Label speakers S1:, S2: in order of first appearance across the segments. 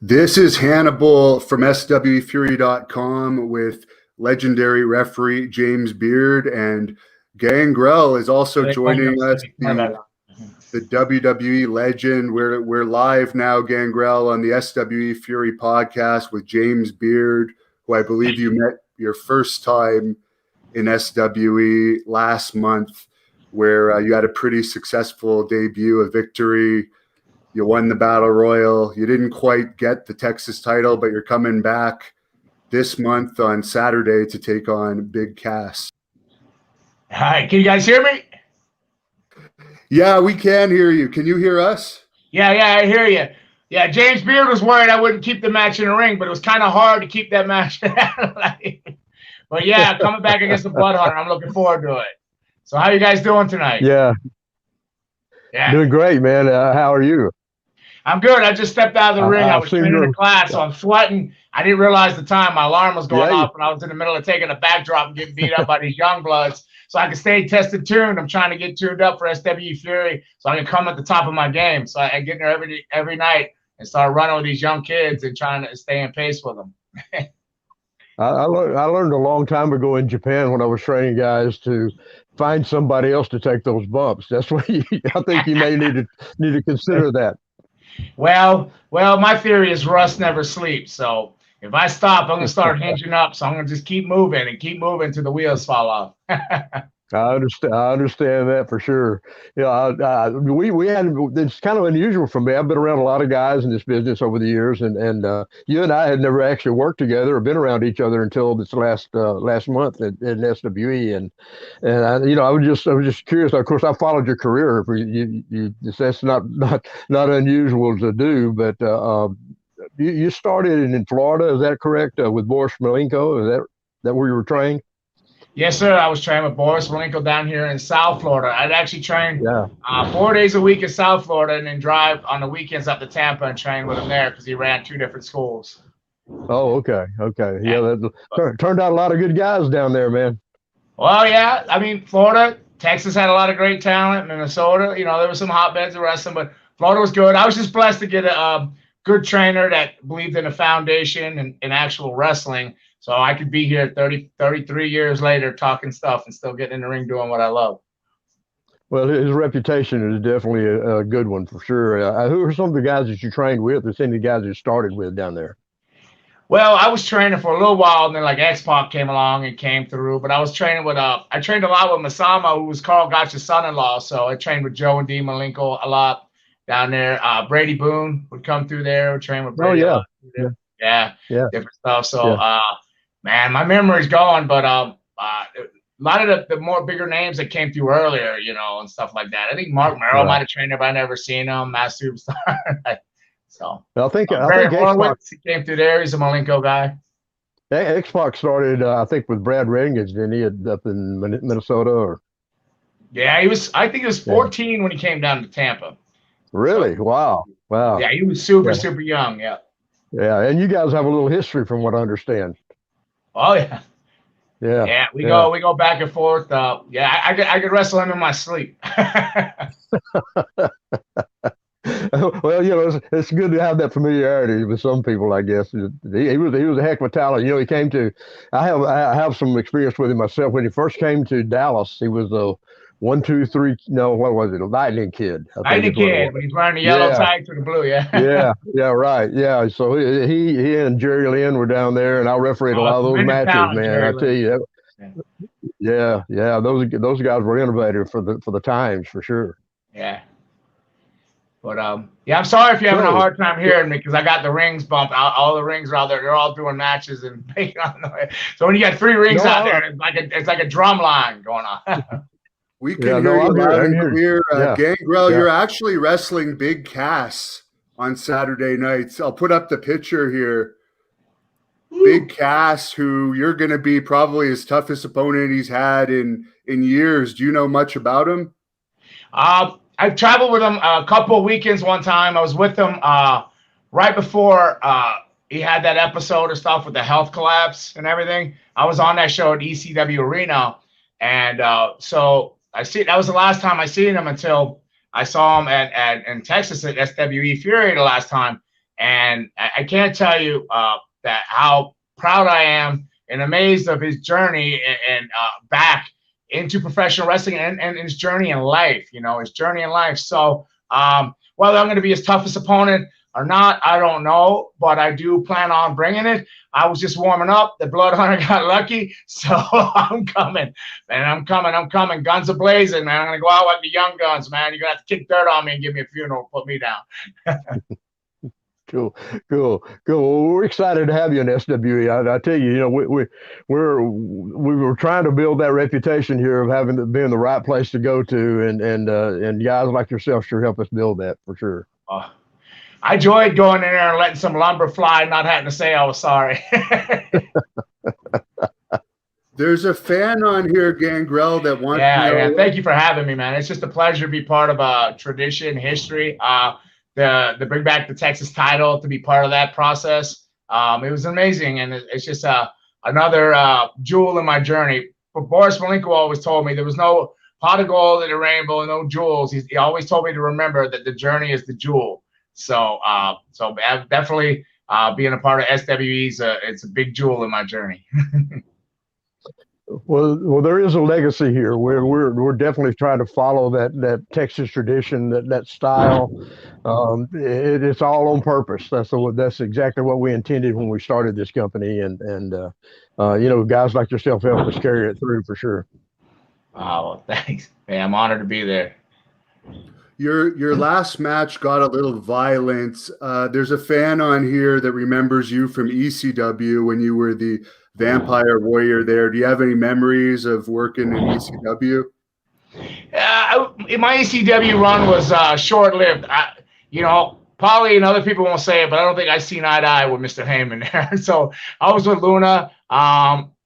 S1: This is Hannibal from SWFury.com with legendary referee James Beard, and Gangrel is also joining us, the WWE legend. We're live now, Gangrel, on the SWE Fury podcast with James Beard, who I believe you met your first time in SWE last month, where you had a pretty successful debut, a victory. You won the Battle Royal. You didn't quite get the Texas title, but you're coming back this month on Saturday to take on Big Cass.
S2: Hi, can you guys hear me?
S1: Yeah, we can hear you. Can you hear us?
S2: Yeah, I hear you. Yeah, James Beard was worried I wouldn't keep the match in the ring, but it was kind of hard to keep that match. But yeah, coming back against the Blood Hunter, I'm looking forward to it. So how you guys doing tonight?
S3: Yeah. Doing great, man. How are you?
S2: I'm good. I just stepped out of the ring. I was training in class, so I'm sweating. I didn't realize the time. My alarm was going off, and I was in the middle of taking a backdrop and getting beat up by these young bloods. So I can stay tested tuned. I'm trying to get tuned up for SW Fury so I can come at the top of my game. So I get there every night and start running with these young kids and trying to stay in pace with them.
S3: I learned a long time ago in Japan when I was training guys to find somebody else to take those bumps. That's what I think you may need to consider that.
S2: Well, my theory is rust never sleeps. So if I stop, I'm going to start hinging up. So I'm going to just keep moving until the wheels fall off.
S3: I understand that for sure. Yeah, we had, it's kind of unusual for me. I've been around a lot of guys in this business over the years, and you and I had never actually worked together or been around each other until this last month at SWE, and I was just curious. Of course, I followed your career. That's not unusual to do, but you started in Florida. Is that correct? With Boris Malenko? Is that where you were trained?
S2: Yes, sir. I was training with Boris Malenko down here in South Florida. I'd actually train 4 days a week in South Florida and then drive on the weekends up to Tampa and train with him there because he ran 2 different schools.
S3: Oh, okay. Yeah, that turned out a lot of good guys down there, man.
S2: Well, yeah. I mean, Florida, Texas had a lot of great talent. Minnesota, there were some hotbeds of wrestling, but Florida was good. I was just blessed to get a good trainer that believed in the foundation and in actual wrestling. So I could be here 33 years later talking stuff and still getting in the ring doing what I love.
S3: Well, his reputation is definitely a good one for sure. Who are some of the guys that you trained with, or some of the guys you started with down there?
S2: Well, I was training for a little while, and then like X-Pac came along and came through. But I was training with I trained a lot with Masama, who was Carl Gotch's son-in-law. So I trained with Joe and Dean Malenko a lot down there. Brady Boone would come through there. Would train with Brady.
S3: Oh
S2: yeah, different stuff. So man, my memory's gone, but a lot of the more bigger names that came through earlier, and stuff like that. I think Mark Merrill might have trained him, but I never seen him. Mass Superstar. So
S3: I think
S2: Horowitz came through there. He's a Malenko guy.
S3: X-Pac started, I think, with Brad Rengage, didn't he, up in Minnesota? Or
S2: yeah, he was. I think he was 14 when he came down to Tampa.
S3: Really?
S2: So,
S3: wow.
S2: Yeah, he was super young. Yeah.
S3: Yeah, and you guys have a little history, from what I understand.
S2: Oh yeah.
S3: Yeah.
S2: We go back and forth. I could wrestle him in my sleep.
S3: Well, it's good to have that familiarity with some people, I guess. He was a heck of a talent. He came to. I have some experience with him myself. When he first came to Dallas, he was a 1, 2, 3. No, what was it? A Lightning Kid.
S2: Lightning Kid. When he's wearing the yellow tights with the blue.
S3: Yeah, right. Yeah. So he and Jerry Lynn were down there, and I refereed a lot of those matches, man. I tell you. Yeah. Those guys were innovative for the times, for sure.
S2: Yeah. But I'm sorry if you're having a hard time hearing me because I got the rings bumped. All the rings are out there. They're all doing matches and making on the way. So when you got 3 rings out there, it's like a drum line going on.
S1: We can hear you loud and clear. Gangrel, you're actually wrestling Big Cass on Saturday nights. I'll put up the picture here. Big Cass, who you're going to be probably his toughest opponent he's had in years. Do you know much about him?
S2: I traveled with him a couple of weekends one time. I was with him right before he had that episode of stuff with the health collapse and everything. I was on that show at ECW Arena. And so that was the last time I seen him until I saw him in Texas at SWE Fury the last time. And I can't tell you that how proud I am and amazed of his journey and back into professional wrestling and his journey in life, his journey in life. So whether I'm going to be his toughest opponent or not, I don't know, but I do plan on bringing it. I was just warming up. The Blood Hunter got lucky, so I'm coming, man. I'm coming. Guns are blazing, man. I'm going to go out like the young guns, man. You're going to have to kick dirt on me and give me a funeral, put me down.
S3: Cool. Well, we're excited to have you in SWE. I tell you, we were trying to build that reputation here of having to be in the right place to go to, and guys like yourself sure help us build that for sure.
S2: I enjoyed going in there and letting some lumber fly, and not having to say I was sorry.
S1: There's a fan on here, Gangrel, that wants.
S2: Yeah. Thank you for having me, man. It's just a pleasure to be part of a tradition, history. To bring back the Texas title, to be part of that process. It was amazing, and it's just another jewel in my journey. But Boris Malenko always told me there was no pot of gold in the rainbow, no jewels. He always told me to remember that the journey is the jewel. So definitely being a part of SWE's, it's a big jewel in my journey.
S3: Well, there is a legacy here. We're definitely trying to follow that Texas tradition, that style. It's all on purpose. That's exactly what we intended when we started this company, and guys like yourself help us carry it through for sure.
S2: Oh, thanks. Hey, I'm honored to be there.
S1: Your last match got a little violent. There's a fan on here that remembers you from ECW when you were the Vampire Warrior there. Do you have any memories of working in ECW?
S2: My ECW run was short-lived. Probably and other people won't say it, but I don't think I seen eye to eye with Mr. Heyman there. So I was with Luna.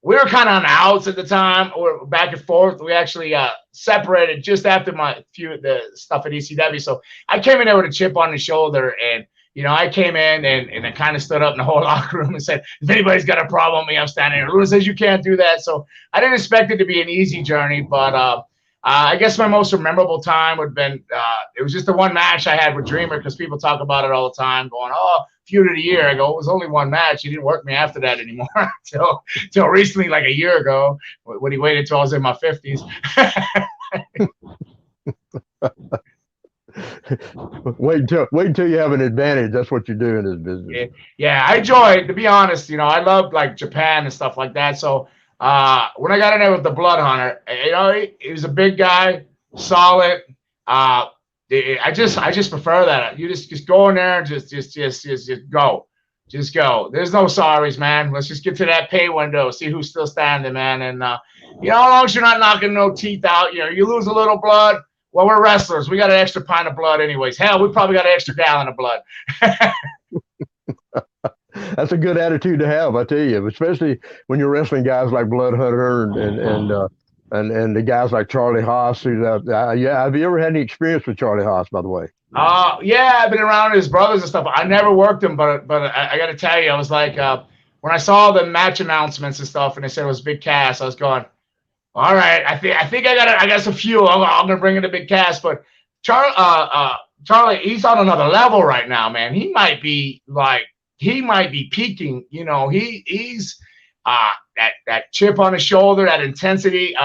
S2: We were kind of on the outs at the time. We're back and forth. We actually separated just after the stuff at ECW. So I came in there with a chip on the shoulder, and I came in and I kind of stood up in the whole locker room and said, if anybody's got a problem with me, I'm standing here. Luna says you can't do that. So I didn't expect it to be an easy journey, but I guess my most memorable time would have been, it was just the one match I had with Dreamer, because people talk about it all the time, going, oh, feud of the year. I go, it was only one match. He didn't work me after that anymore till recently, like a year ago, when he waited till I was in my 50s.
S3: Wait until you have an advantage. That's what you do in this business.
S2: Yeah, I enjoy it, to be honest. I love like Japan and stuff like that. So when I got in there with the Blood Hunter, he was a big guy, solid. I just prefer that. You just go in there and just go. Just go. There's no sorries, man. Let's just get to that pay window, see who's still standing, man. And as long as you're not knocking no teeth out, you lose a little blood. Well, we're wrestlers. We got an extra pint of blood anyways. Hell, we probably got an extra gallon of blood.
S3: That's a good attitude to have, I tell you, especially when you're wrestling guys like Blood Hunter and the guys like Charlie Haas. Have you ever had any experience with Charlie Haas, by the way?
S2: Yeah, I've been around his brothers and stuff. I never worked him, but I got to tell you, I was like, when I saw the match announcements and stuff, and they said it was Big Cass, I was going, all right, I think I got some fuel. I'm gonna bring in a big cast, but Charlie, he's on another level right now, man. He might be peaking. He's that chip on his shoulder, that intensity,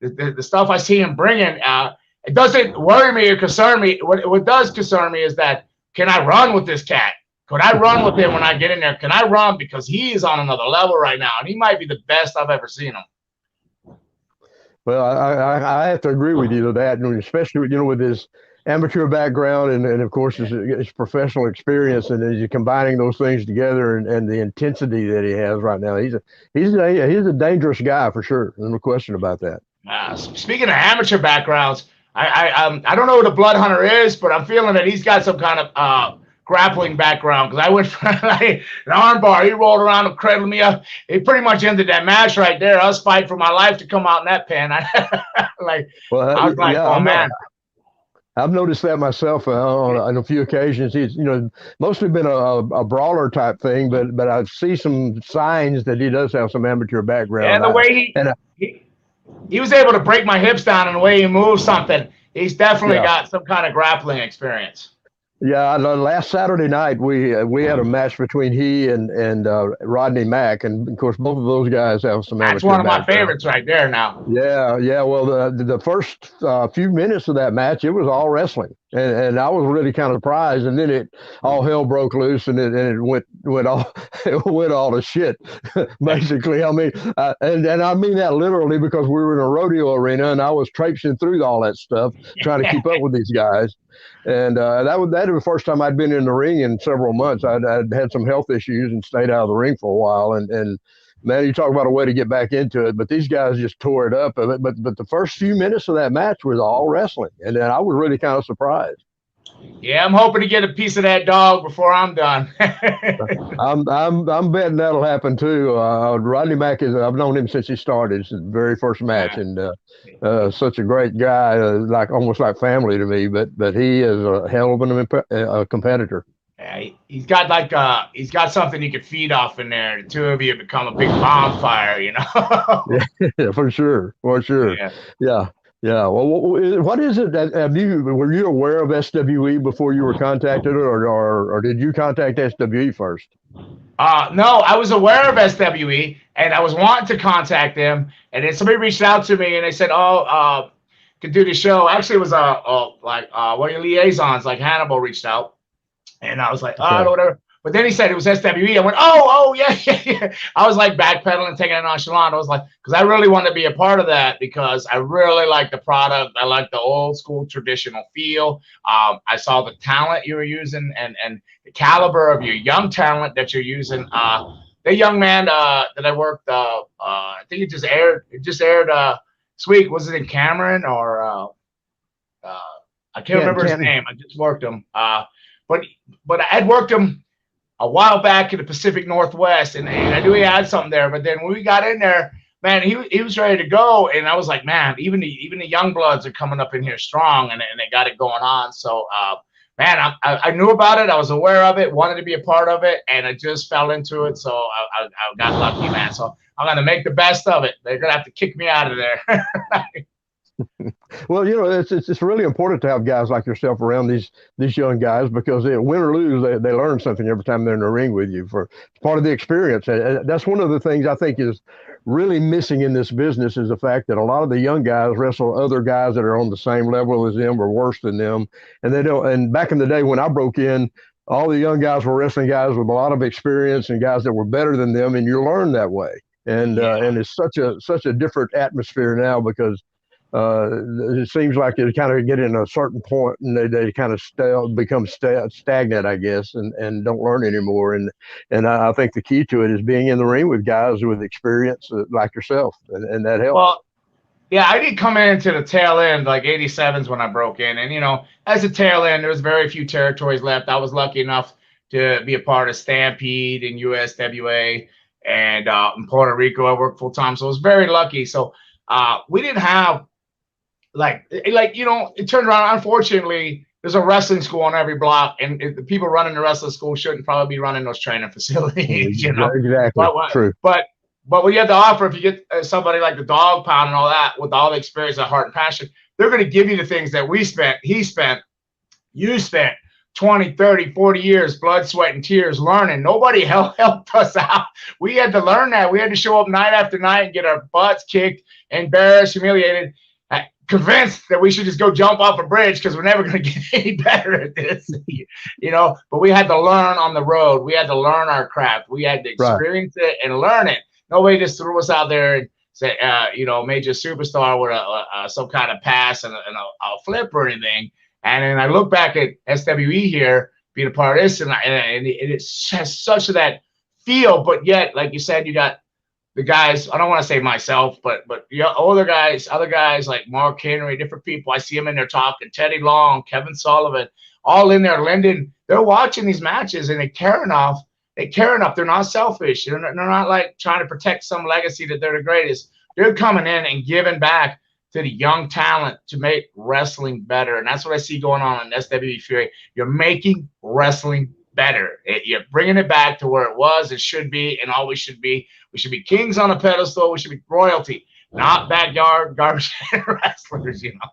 S2: the stuff I see him bringing. It doesn't worry me or concern me. What does concern me is that, can I run with this cat? Could I run with him when I get in there? Can I run? Because he is on another level right now, and he might be the best I've ever seen him.
S3: Well, I have to agree with you to that, and especially with his amateur background and of course his professional experience, and as you're combining those things together and the intensity that he has right now, he's a dangerous guy for sure. No question about that.
S2: Speaking of amateur backgrounds, I don't know who the Blood Hunter is, but I'm feeling that he's got some kind of grappling background, because I went for an armbar. He rolled around and cradled me up. It pretty much ended that match right there. I was fighting for my life to come out in that pin. Man.
S3: I've noticed that myself on a few occasions. He's mostly been a brawler type thing, but I see some signs that he does have some amateur background.
S2: And the way he was able to break my hips down, and the way he moves something, he's definitely got some kind of grappling experience.
S3: Yeah, last Saturday night we had a match between he and Rodney Mack, and of course both of those guys have some amateur
S2: That's one of my
S3: background.
S2: favorites right there now.
S3: Yeah, yeah. Well, the first few minutes of that match, it was all wrestling, and I was really kind of surprised. And then all hell broke loose, and it went all it went all to shit, basically. I mean, and I mean that literally, because we were in a rodeo arena, and I was traipsing through all that stuff trying to keep up with these guys. And that was the first time I'd been in the ring in several months. I'd had some health issues and stayed out of the ring for a while, and man, you talk about a way to get back into it, but these guys just tore it up. But the first few minutes of that match was all wrestling, and then I was really kind of surprised.
S2: Yeah, I'm hoping to get a piece of that dog before I'm done.
S3: I'm betting that'll happen too. Rodney Mack I've known him since he started. It's his very first match, and such a great guy, like almost like family to me. But he is a hell of a competitor.
S2: Yeah, he's got something you could feed off in there. The two of you become a big bonfire, you know.
S3: Yeah, for sure. Yeah. Well, what is it that were you aware of SWE before you were contacted, or did you contact SWE first?
S2: No, I was aware of SWE, and I was wanting to contact them, and then somebody reached out to me, and they said, "Oh, could do the show." Actually, it was one of your liaisons, like Hannibal, reached out. And I was like, oh, whatever. But then he said it was SWE. I went, oh, yeah. I was like backpedaling, taking it nonchalant. I was like, because I really want to be a part of that, because I really like the product. I like the old school traditional feel. I saw the talent you were using and the caliber of your young talent that you're using. The young man that I worked, I think it just aired this week. Was it in Cameron or I can't remember his name. I just worked him. But I had worked him a while back in the Pacific Northwest, and I knew he had something there. But then when we got in there, man, he was ready to go, and I was like, man, even the young bloods are coming up in here strong, and they got it going on. So, man, I knew about it, I was aware of it, wanted to be a part of it, and I just fell into it. So I got lucky, man. So I'm gonna make the best of it. They're gonna have to kick me out of there.
S3: Well, you know, it's really important to have guys like yourself around these young guys, because win or lose, they learn something every time they're in the ring with you. For part of the experience. That's one of the things I think is really missing in this business, is the fact that a lot of the young guys wrestle other guys that are on the same level as them or worse than them, and they don't. And back in the day when I broke in, all the young guys were wrestling guys with a lot of experience and guys that were better than them, and you learn that way. And it's such a different atmosphere now, because it seems like they kind of get in a certain point and they kind of become stagnant, I guess, and don't learn anymore. And I think the key to it is being in the ring with guys with experience like yourself, and that helps. Well,
S2: yeah, I did come into the tail end, like 87s when I broke in. And, you know, as a tail end, there was very few territories left. I was lucky enough to be a part of Stampede and USWA, and in Puerto Rico, I worked full time. So I was very lucky. So we didn't have, like, you know, it turned around. Unfortunately, there's a wrestling school on every block, and the people running the wrestling school shouldn't probably be running those training facilities, you know.
S3: Exactly.
S2: True. But what you have to offer, if you get somebody like the Dog Pound and all that, with all the experience, the heart and passion, they're going to give you the things that we spent, he spent, you spent 20, 30, 40 years, blood, sweat, and tears learning. Nobody helped us out. We had to learn that. We had to show up night after night and get our butts kicked, embarrassed, humiliated, convinced that we should just go jump off a bridge because we're never going to get any better at this, you know. But we had to learn on the road. We had to learn our craft. We had to experience it and learn it. Nobody just threw us out there and said, you know, made you a superstar with some kind of pass and a flip or anything. And then I look back at SWE here, being a part of this, and it has such that feel. But yet, like you said, you got the guys, I don't want to say myself, but you know, other guys like Mark Henry, different people. I see them in there talking, Teddy Long, Kevin Sullivan, all in there. Lyndon, they're watching these matches and they care enough. They're not selfish. They're not like trying to protect some legacy that they're the greatest. They're coming in and giving back to the young talent to make wrestling better. And that's what I see going on in SWE Fury. You're making wrestling better. You're bringing it back to where it was, it should be, and always should be. We should be kings on a pedestal. We should be royalty, not backyard garbage wrestlers, you know.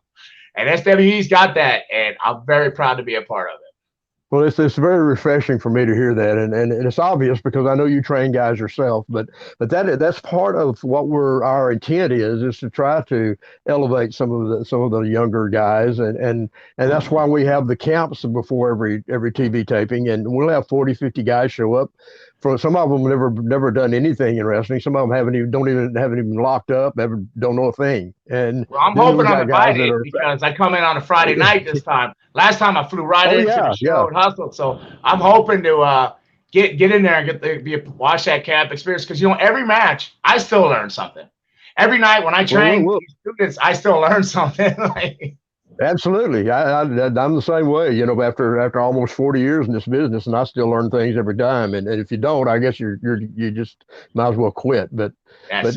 S2: And SWE's got that, and I'm very proud to be a part of it.
S3: Well, it's very refreshing for me to hear that, and it's obvious because I know you train guys yourself. But that's part of what our intent is to try to elevate some of the younger guys, and that's why we have the camps before every TV taping, and we'll have 40, 50 guys show up. For some of them never done anything in wrestling. Some of them haven't even locked up, don't know a thing. And
S2: well, I'm hoping I'm invited because I come in on a Friday night this time. Last time I flew right into the show and hustled, so I'm hoping to get in there and watch that camp experience, because every match I still learn something. Every night when I train these students, I still learn something.
S3: Absolutely. I'm the same way, after almost 40 years in this business, and I still learn things every time. And if you don't, I guess you just might as well quit. But if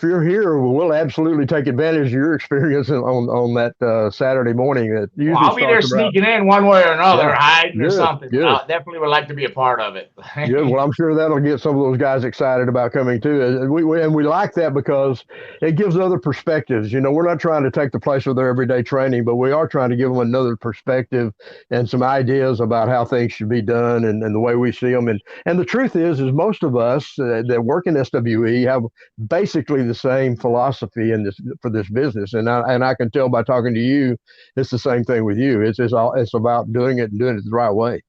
S3: you're here, we'll absolutely take advantage of your experience on that Saturday morning.
S2: I'll be there sneaking in one way or another, hiding or something. I definitely would like to be a part of it.
S3: Good. Well, I'm sure that'll get some of those guys excited about coming too. And we like that because it gives other perspectives. We're not trying to take the place of their everyday training, but we are trying to give them another perspective and some ideas about how things should be done and the way we see them. And the truth is most of us that work in SWE have basically the same philosophy for this business. And I can tell by talking to you, it's the same thing with you. It's about doing it the right way.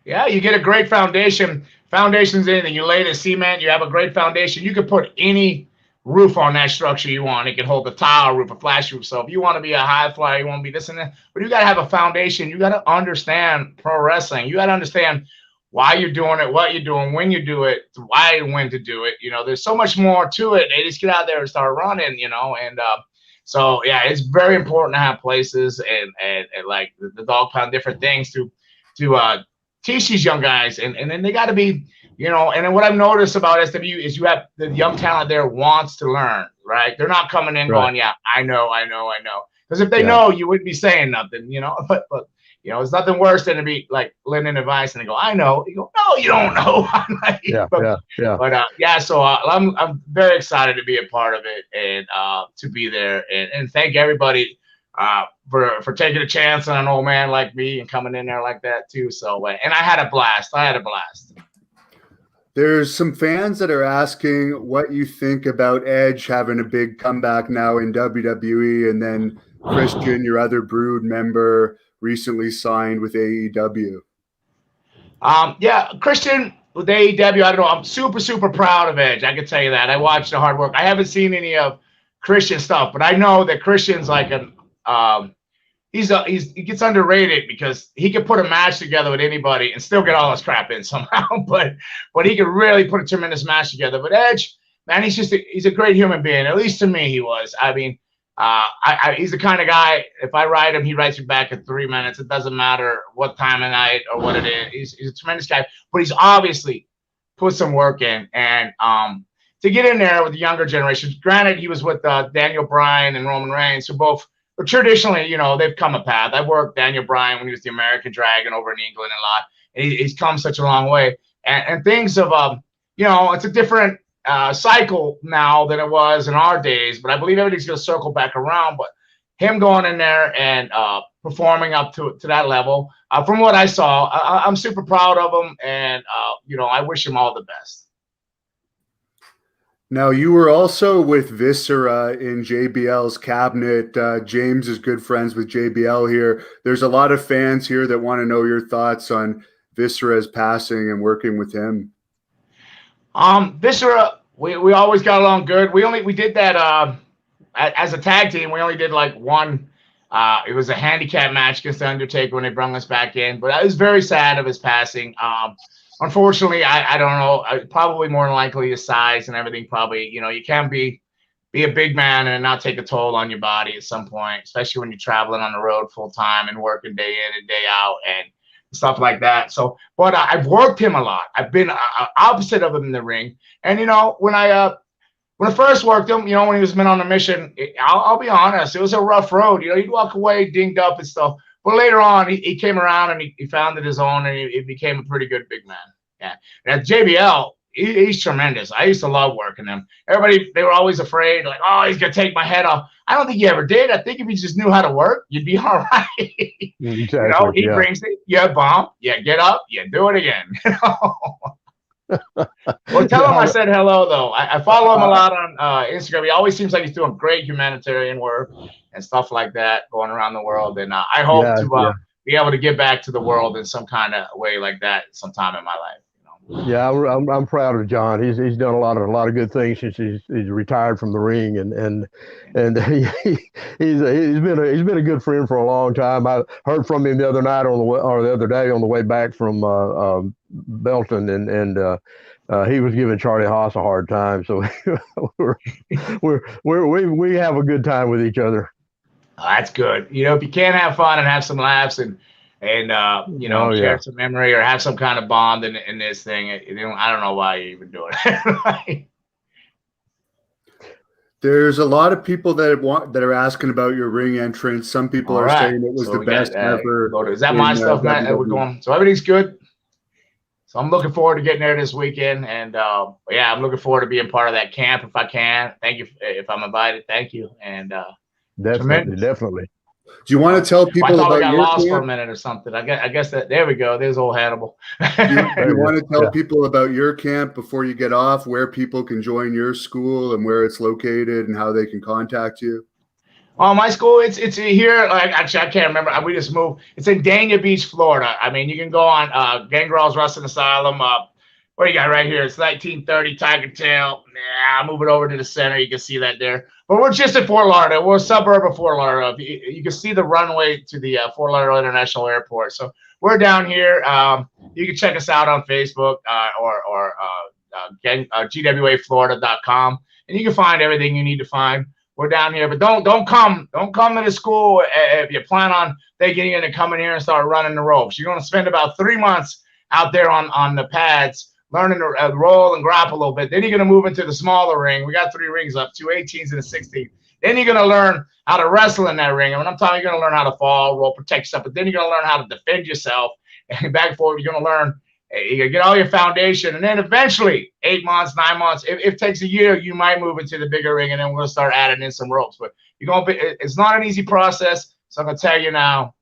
S2: Yeah, you get a great foundation. Foundation's anything. You lay the cement, you have a great foundation. You could put any roof on that structure you want. It can hold a tile roof, a flash roof. So if you want to be a high flyer, you want to be this and that, but you got to have a foundation. You got to understand pro wrestling. You got to understand why you're doing it, what you're doing, when you do it, why and when to do it. There's so much more to it. They just get out there and start running, and so yeah, it's very important to have places and like the dog pound different things to teach these young guys, and then they got to be, and then what I've noticed about SW is you have the young talent there wants to learn, right? They're not coming in going, yeah, I know. Because if they know, you wouldn't be saying nothing, but it's nothing worse than to be like lending advice and they go, I know. You go, no, you don't know. So I'm very excited to be a part of it and to be there and thank everybody for taking a chance on an old man like me and coming in there like that too. So and I had a blast.
S1: There's some fans that are asking what you think about Edge having a big comeback now in WWE, and then Christian, your other Brood member, recently signed with AEW.
S2: Christian with AEW, I don't know. I'm super, super proud of Edge. I can tell you that. I watched the hard work. I haven't seen any of Christian stuff, but I know that Christian's like he gets underrated because he can put a match together with anybody and still get all his crap in somehow. But he can really put a tremendous match together. But Edge, man, he's a great human being. At least to me, he was. I mean, he's the kind of guy. If I write him, he writes me back in 3 minutes. It doesn't matter what time of night or what it is. He's a tremendous guy. But he's obviously put some work in, and to get in there with the younger generation. Granted, he was with Daniel Bryan and Roman Reigns, who both. But traditionally, they've come a path. I worked Daniel Bryan when he was the American Dragon over in England a lot. And he's come such a long way. And things have, it's a different cycle now than it was in our days. But I believe everything's going to circle back around. But him going in there and performing up to that level, from what I saw, I'm super proud of him. And, I wish him all the best.
S1: Now, you were also with Viscera in JBL's cabinet. James is good friends with JBL here. There's a lot of fans here that want to know your thoughts on Viscera's passing and working with him.
S2: Viscera, we always got along good. We did that as a tag team. We only did like one. It was a handicap match against The Undertaker when they brought us back in. But I was very sad of his passing. Unfortunately, I don't know. Probably more than likely his size and everything. Probably, you can't be a big man and not take a toll on your body at some point, especially when you're traveling on the road full time and working day in and day out and stuff like that. So, but I've worked him a lot. I've been opposite of him in the ring. And when I first worked him, when he was been on a mission, I'll be honest, it was a rough road. He'd walk away dinged up and stuff. But later on, he came around and he found it his own, and he became a pretty good big man. Yeah. And at JBL, he's tremendous. I used to love working him. Everybody, they were always afraid, like, oh, he's gonna take my head off. I don't think he ever did. I think if you just knew how to work, you'd be all right.
S3: Exactly,
S2: you know, he brings it, you bump, you get up, you do it again. Well, tell him I said hello, though. I follow him a lot on Instagram. He always seems like he's doing great humanitarian work and stuff like that, going around the world. And I hope to be able to give back to the world in some kind of way like that sometime in my life.
S3: Yeah, I'm proud of John. He's done a lot of good things since he's retired from the ring, and he's been a good friend for a long time. I heard from him the other night the other day on the way back from Belton, and he was giving Charlie Haas a hard time. So we have a good time with each other.
S2: Oh, that's good. You know, if you can't have fun and have some laughs and you know, share some memory or have some kind of bond in this thing, I don't know why you even do it.
S1: There's a lot of people that are asking about your ring entrance. Some people are saying it was the best ever.
S2: Is that my stuff, Matt? We're going. So everything's good. So I'm looking forward to getting there this weekend, and yeah, I'm looking forward to being part of that camp if I can. Thank you if I'm invited. Thank you, and
S3: definitely.
S1: Do you want to tell people about
S2: your
S1: camp?
S2: Lost for a minute or something? I guess that there we go. There's old Hannibal.
S1: Do you want to tell people about your camp before you get off, where people can join your school and where it's located and how they can contact you?
S2: My school, it's here. Like, actually, I can't remember. We just moved. It's in Dania Beach, Florida. I mean, you can go on Gangrel's Wrestling Asylum. What do you got right here? It's 1930 Tiger Tail. Yeah, I'll move it over to the center. You can see that there. But we're just in Fort Lauderdale. We're a suburb of Fort Lauderdale. You can see the runway to the Fort Lauderdale International Airport. So we're down here. You can check us out on Facebook or gwaflorida.com, and you can find everything you need to find. We're down here, but don't come to the school if you plan on taking in and coming here and start running the ropes. You're going to spend about 3 months out there on the pads, learning to roll and grapple a little bit. Then you're going to move into the smaller ring. We got 3 rings up, 2 18s and a 16. Then you're going to learn how to wrestle in that ring. And when I'm talking, you're going to learn how to fall, roll, protect yourself. But then you're going to learn how to defend yourself. And back and forth, you're going to learn. You're going to get all your foundation. And then eventually, 8 months, 9 months, if it takes a year, you might move into the bigger ring. And then we'll start adding in some ropes. But it's not an easy process. So I'm going to tell you now,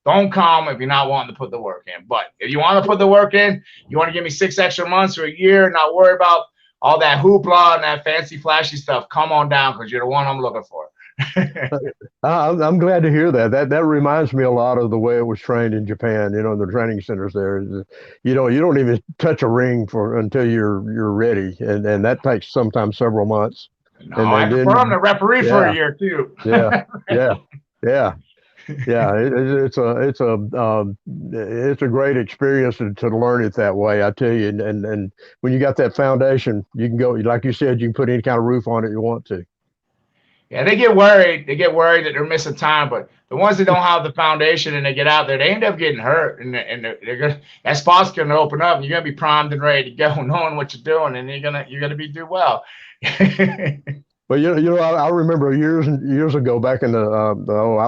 S2: don't come if you're not wanting to put the work in. But if you want to put the work in, you want to give me 6 extra months or a year, not worry about all that hoopla and that fancy, flashy stuff, come on down because you're the one I'm looking for.
S3: I'm glad to hear that. That reminds me a lot of the way it was trained in Japan, you know, in the training centers there. You don't even touch a ring until you're ready. And that takes sometimes several months.
S2: No, I prefer him to referee for a year too.
S3: Yeah. It's a great experience to learn it that way. I tell you, and when you got that foundation, you can go, like you said, you can put any kind of roof on it you want to.
S2: Yeah, they get worried. They get worried that they're missing time, but the ones that don't have the foundation and they get out there, they end up getting hurt, and that spot's gonna open up, and you're gonna be primed and ready to go, knowing what you're doing, and you're gonna do well.
S3: But I remember years and years ago, back in the I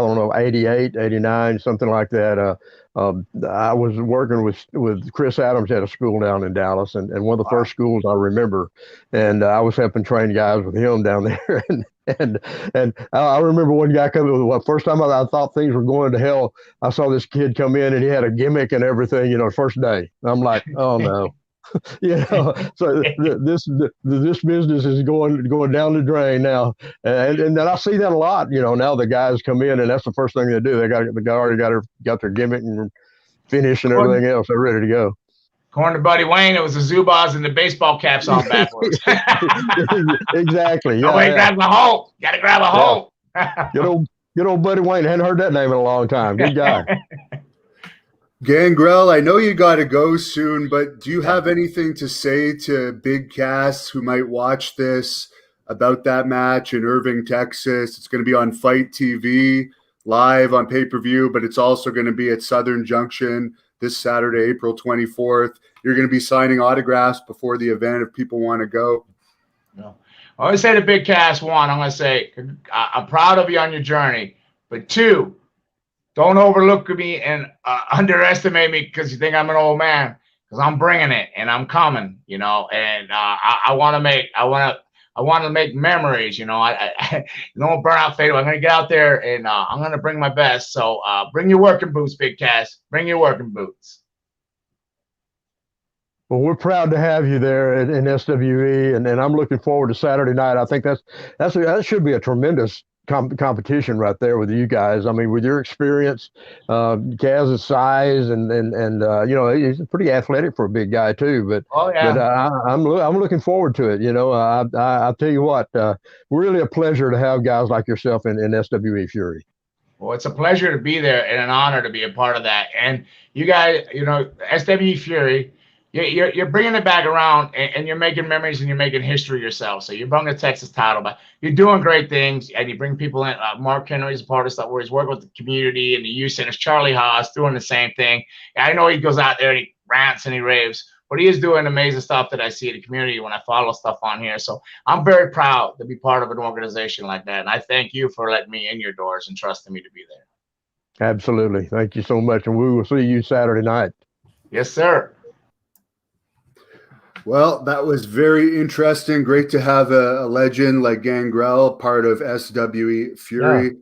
S3: don't know, 88, 89, something like that. I was working with Chris Adams at a school down in Dallas, and one of the first schools I remember, and I was helping train guys with him down there, and I remember one guy coming. Well, first time I thought things were going to hell, I saw this kid come in and he had a gimmick and everything. First day, I'm like, oh no. So this business is going down the drain now, and then I see that a lot. Now the guys come in and that's the first thing they do. They already got their gimmick and finish and everything else. They're ready to go.
S2: According to Buddy Wayne, it was the Zubaz and the baseball caps on backwards.
S3: Exactly.
S2: Yeah. Wait, grab a hole. Got to grab a hole.
S3: Good old Buddy Wayne. Hadn't heard that name in a long time. Good guy.
S1: Gangrel, I know you got to go soon, but do you have anything to say to Big Cass who might watch this about that match in Irving, Texas? It's going to be on Fight TV live on pay-per-view, but it's also going to be at Southern Junction this Saturday, April 24th. You're going to be signing autographs before the event if people want to go.
S2: No. I always say to Big Cass, one, I'm going to say, I'm proud of you on your journey, but 2, don't overlook me and underestimate me because you think I'm an old man. because I'm bringing it and I'm coming, you know, and I want to make memories, you know. I no burnout fade. I'm gonna get out there and I'm gonna bring my best. So bring your working boots, Big Cass. Bring your working boots.
S3: Well, we're proud to have you there in SWE, and I'm looking forward to Saturday night. I think that should be a tremendous competition right there with you guys. I mean, with your experience, Kaz's size, and you know, he's pretty athletic for a big guy too. But
S2: oh yeah,
S3: but I'm looking forward to it. You know, I tell you what, really a pleasure to have guys like yourself in SWE Fury.
S2: Well, it's a pleasure to be there and an honor to be a part of that. And you guys, you know, SWE Fury, you're bringing it back around, and you're making memories and you're making history yourself. So you brought the Texas title, but you're doing great things, and you bring people in. Mark Henry's a part of stuff where he's working with the community and the youth centers. Charlie Haas doing the same thing. I know he goes out there and he rants and he raves, but he is doing amazing stuff that I see in the community when I follow stuff on here. So I'm very proud to be part of an organization like that, and I thank you for letting me in your doors and trusting me to be there.
S3: Absolutely, thank you so much, and we will see you Saturday night.
S2: Yes, sir.
S1: Well, that was very interesting. Great to have a legend like Gangrel part of SWE Fury.